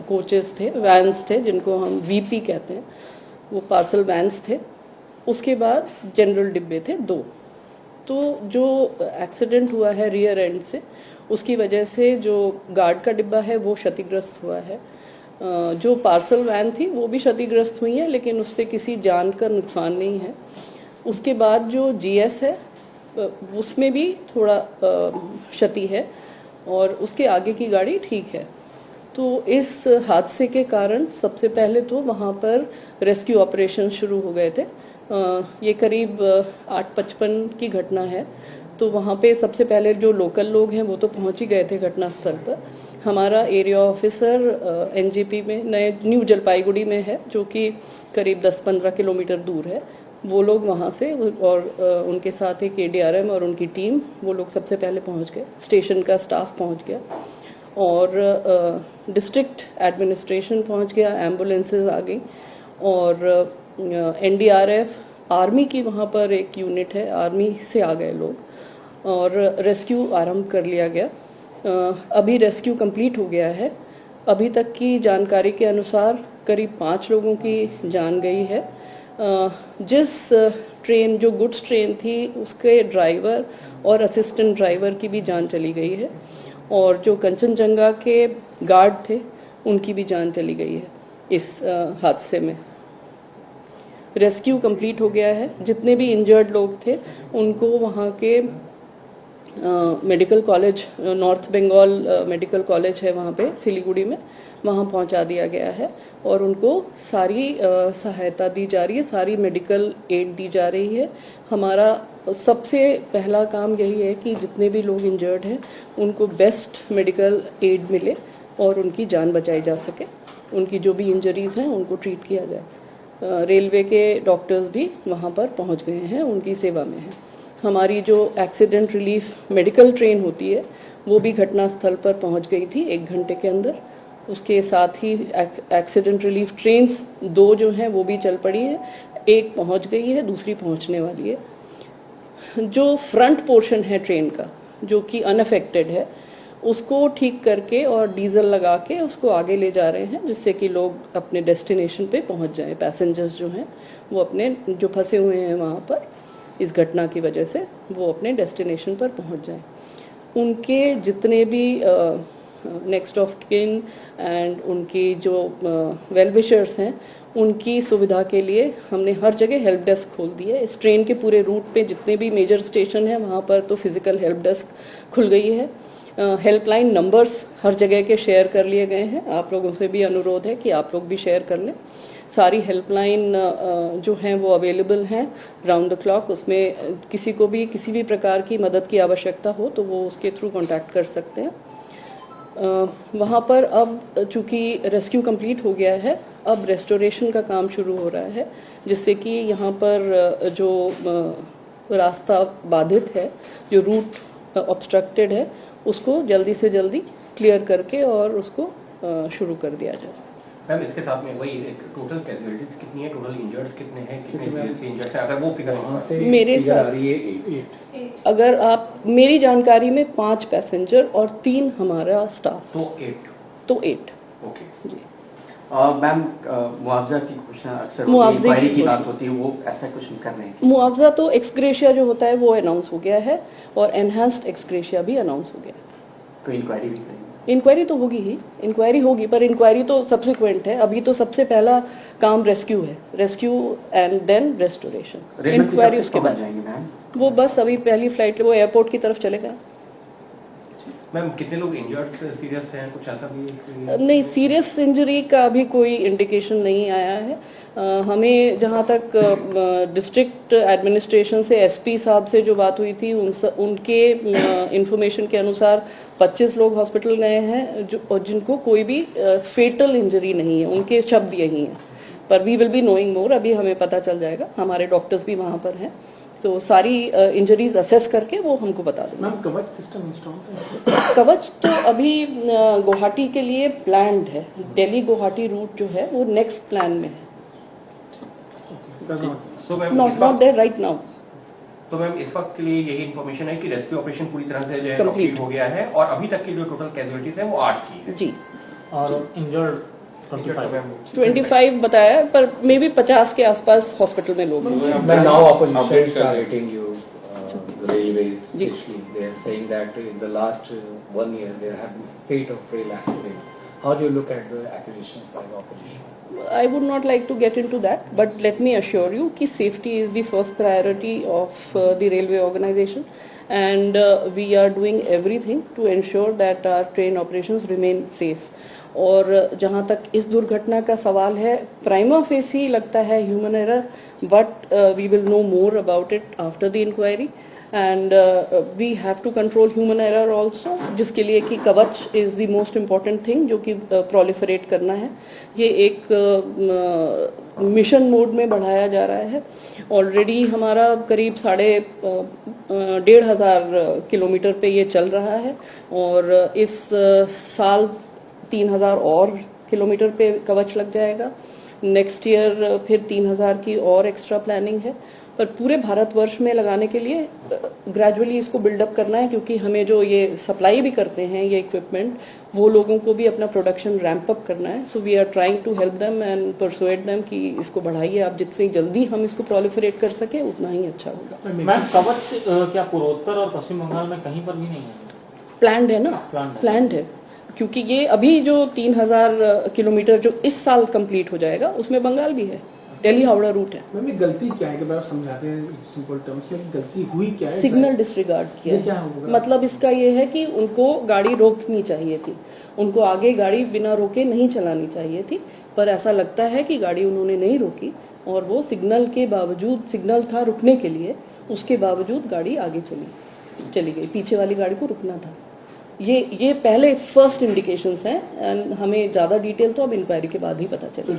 Coaches थे, vans थे जिनको हम वीपी कहते हैं, वो पार्सल वैन्स थे। उसके बाद जनरल डिब्बे थे 2। तो जो एक्सीडेंट हुआ है रियर एंड से, उसकी वजह से जो गार्ड का डिब्बा है वो क्षतिग्रस्त हुआ है। जो पार्सल वैन थी वो भी क्षतिग्रस्त हुई है, लेकिन उससे किसी जान का नुकसान नहीं है। उसके बाद जो जीएस है उसमें भी थोड़ा क्षति है, और उसके आगे की गाड़ी ठीक है। तो इस हादसे के कारण सबसे पहले तो वहाँ पर रेस्क्यू ऑपरेशन शुरू हो गए थे। ये करीब 8:55 की घटना है। तो वहाँ पे सबसे पहले जो लोकल लोग हैं वो तो पहुँच ही गए थे घटनास्थल पर। हमारा एरिया ऑफिसर एनजीपी में न्यू जलपाईगुड़ी में है, जो कि करीब 10-15 किलोमीटर दूर है। वो लोग वहाँ से, और उनके साथ एक एडीआरएम और उनकी टीम, वो लोग सबसे पहले पहुँच गए। स्टेशन का स्टाफ पहुँच गया, और डिस्ट्रिक्ट एडमिनिस्ट्रेशन पहुँच गया, एम्बुलेंसेज आ गई, और एनडीआरएफ, आर्मी की वहाँ पर एक यूनिट है, आर्मी से आ गए लोग, और रेस्क्यू आरंभ कर लिया गया। अभी रेस्क्यू कंप्लीट हो गया है। अभी तक की जानकारी के अनुसार करीब 5 लोगों की जान गई है। जिस ट्रेन, जो गुड्स ट्रेन थी, उसके ड्राइवर और असिस्टेंट ड्राइवर की भी जान चली गई है, और जो कंचनजंगा के गार्ड थे उनकी भी जान चली गई है इस हादसे में। रेस्क्यू कंप्लीट हो गया है। जितने भी इंजर्ड लोग थे उनको वहाँ के medical college, north Bengal medical college है वहाँ पे सिलीगुड़ी में, वहाँ पहुँचा दिया गया है, और उनको सारी सहायता दी जा रही है, सारी मेडिकल एड दी जा रही है। हमारा सबसे पहला काम यही है कि जितने भी लोग इंजर्ड हैं उनको बेस्ट मेडिकल एड मिले और उनकी जान बचाई जा सके। उनकी जो भी इंजरीज हैं उनको ट्रीट किया जाए। रेलवे के डॉक्टर्स भी वहाँ पर पहुँच गए हैं, उनकी सेवा में हैं। हमारी जो एक्सीडेंट रिलीफ मेडिकल ट्रेन होती है वो भी घटनास्थल पर पहुँच गई थी 1 घंटे के अंदर। उसके साथ ही एक्सीडेंट रिलीफ ट्रेन्स 2 जो हैं वो भी चल पड़ी हैं। एक पहुँच गई है, दूसरी पहुँचने वाली है। जो फ्रंट पोर्शन है ट्रेन का, जो कि अनअफेक्टेड है, उसको ठीक करके और डीजल लगा के उसको आगे ले जा रहे हैं, जिससे कि लोग अपने डेस्टिनेशन पे पहुंच जाएं। पैसेंजर्स जो हैं वो अपने, जो फंसे हुए हैं वहाँ पर इस घटना की वजह से, वो अपने डेस्टिनेशन पर पहुंच जाएं। उनके जितने भी नेक्स्ट ऑफ किन एंड उनकी जो वेल विशर्स हैं, उनकी सुविधा के लिए हमने हर जगह हेल्प डेस्क खोल दी है। इस ट्रेन के पूरे रूट पे जितने भी मेजर स्टेशन हैं वहाँ पर तो फिजिकल हेल्प डेस्क खुल गई है। हेल्पलाइन नंबर्स हर जगह के शेयर कर लिए गए हैं। आप लोगों से भी अनुरोध है कि आप लोग भी शेयर कर लें। सारी हेल्पलाइन जो हैं वो अवेलेबल हैं राउंड द क्लॉक। उसमें किसी को भी किसी भी प्रकार की मदद की आवश्यकता हो तो वो उसके थ्रू कांटेक्ट कर सकते हैं। वहाँ पर अब चूंकि रेस्क्यू कंप्लीट हो गया है, अब रेस्टोरेशन का काम शुरू हो रहा है, जिससे कि यहाँ पर जो रास्ता बाधित है, जो रूट ऑब्स्ट्रक्टेड है, उसको जल्दी से जल्दी क्लियर करके और उसको शुरू कर दिया जाए। मैम, इसके साथ में वही एक टोटल कैजुअलिटीज कितनी है, टोटल इंजर्ड्स कितने हैं, कितने सीरियसली इंजर्ड्स हैं, अगर वो फिगर मेरे साथ अगर आप, मेरी जानकारी में 5 पैसेंजर और 3 हमारा स्टाफ, तो 8। ओके जी। मैम, मुआवजा की घोषणा अक्सर मुआवजे की बात होती है, वो ऐसा कुछ नहीं कर रहे हैं? मुआवजा तो एक्सग्रेशिया जो होता है वो अनाउंस हो गया है, और एनहांस्ड एक्सग्रेशिया भी अनाउंस हो गया है। कोई इंक्वायरी भी करेंगे? इंक्वायरी तो होगी ही, इंक्वायरी होगी, पर इंक्वायरी तो सब्सिक्वेंट है। अभी तो सबसे पहला काम रेस्क्यू है, rescue and then restoration. Inquiry उसके बाद जाएंगे मैम? वो बस अभी पहली फ्लाइट वो एयरपोर्ट की तरफ चलेगा। मैम, कितने लोग इंजर्ड सीरियस हैं, कुछ ऐसा भी? नहीं, सीरियस इंजरी का अभी कोई इंडिकेशन नहीं आया है। हमें जहाँ तक डिस्ट्रिक्ट एडमिनिस्ट्रेशन से एसपी साहब से जो बात हुई थी, उनके इंफॉर्मेशन के अनुसार 25 लोग हॉस्पिटल गए हैं, जो जिनको कोई भी फेटल इंजरी नहीं है। उनके शब्द यही हैं, पर we will be knowing more. अभी हमें पता चल जाएगा, हमारे डॉक्टर्स भी वहाँ पर हैं, तो सारी इंजरीज असेस करके वो हमको बता देंगे। मैम, कवच सिस्टम इंस्टॉल है? कवच तो अभी गुवाहाटी के लिए प्लान्ड है। दिल्ली गुवाहाटी रूट जो है वो नेक्स्ट प्लान में है, नॉट देयर राइट नाउ। तो मैम, इस वक्त के लिए यही इन्फॉर्मेशन है कि रेस्क्यू ऑपरेशन पूरी तरह से जो है कंप्लीट हो गया है, और अभी तक की जो टोटल कैजुअलिटीज है वो 8 की है। जी। और इंजर्ड 25 बताया है, पर मे बी 50 के आसपास हॉस्पिटल में लोग हैं। But now opposition is targeting you, the railways especially. They are saying that in the last 1 year there have been spate of rail accidents. How do you look at the accusations by the opposition? I would not like to get into that, but let me assure you कि safety is the first priority of the railway organization, and we are doing everything to ensure that our train operations remain safe. और जहाँ तक इस दुर्घटना का सवाल है, prima facie लगता है human error, but we will know more about it after the inquiry, and we have to control human error also, जिसके लिए कि Kavach is the most important thing जो कि प्रोलिफरेट करना है। ये एक मिशन मोड में बढ़ाया जा रहा है। ऑलरेडी हमारा करीब 1,500 किलोमीटर पे ये चल रहा है, और इस साल 3,000 और किलोमीटर पे कवच लग जाएगा। नेक्स्ट ईयर फिर 3,000 की और एक्स्ट्रा प्लानिंग है, पर पूरे भारतवर्ष में लगाने के लिए ग्रेजुअली इसको बिल्डअप करना है, क्योंकि हमें जो ये सप्लाई भी करते हैं ये इक्विपमेंट, वो लोगों को भी अपना प्रोडक्शन रैंप अप करना है। So we are trying to help them and persuade them कि इसको बढ़ाइए आप, जितनी जल्दी हम इसको प्रोलिफरेट कर सके उतना ही अच्छा होगा। मैम कवच क्या पूर्वोत्तर और पश्चिम बंगाल में कहीं पर भी नहीं है? प्लान्ड है ना, प्लान्ड है, क्योंकि ये अभी जो 3,000 किलोमीटर जो इस साल कंप्लीट हो जाएगा उसमें बंगाल भी है, दिल्ली हावड़ा रूट है। मैम ये गलती क्या है कि आप समझाते हैं सिंपल टर्म्स में, गलती हुई क्या है? सिग्नल डिसरिगार्ड किया ये क्या होगा? मतलब इसका ये है कि उनको गाड़ी रोकनी चाहिए थी, उनको आगे गाड़ी बिना रोके नहीं चलानी चाहिए थी, पर ऐसा लगता है कि गाड़ी उन्होंने नहीं रोकी, और वो सिग्नल के बावजूद, सिग्नल था रुकने के लिए, उसके बावजूद गाड़ी आगे चली गई, पीछे वाली गाड़ी को रुकना था। ये पहले फर्स्ट इंडिकेशंस हैं, एंड हमें ज्यादा डिटेल तो अब इंक्वायरी के बाद ही पता चलेगा।